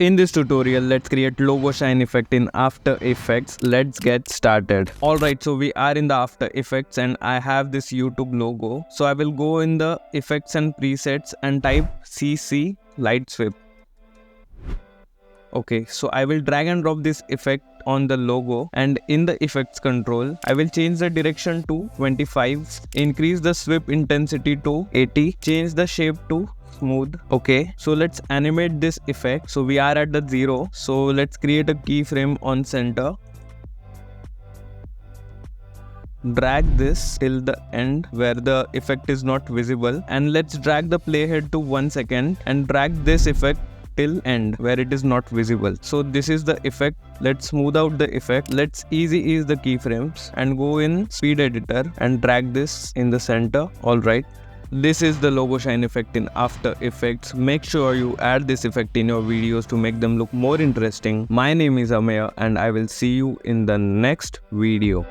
In this tutorial, let's create logo shine effect in After Effects. Let's get started. Alright, so we are in the After Effects and I have this YouTube logo. So I will go in the effects and presets and type CC light sweep. Okay, so I will drag and drop this effect on the logo, and in the effects control, I will change the direction to 25, increase the sweep intensity to 80, change the shape to smooth. Okay, so let's animate this effect. So we are at the 0, so let's create a keyframe on center. Drag this till the end where the effect is not visible, and let's drag the playhead to 1 second and drag this effect till end where it is not visible. So this is the effect. Let's smooth out the effect. Let's easy ease the keyframes and go in speed editor and drag this in the center. Alright, this is the logo shine effect in After Effects. Make sure you add this effect in your videos to make them look more interesting. My name is Ameya and I will see you in the next video.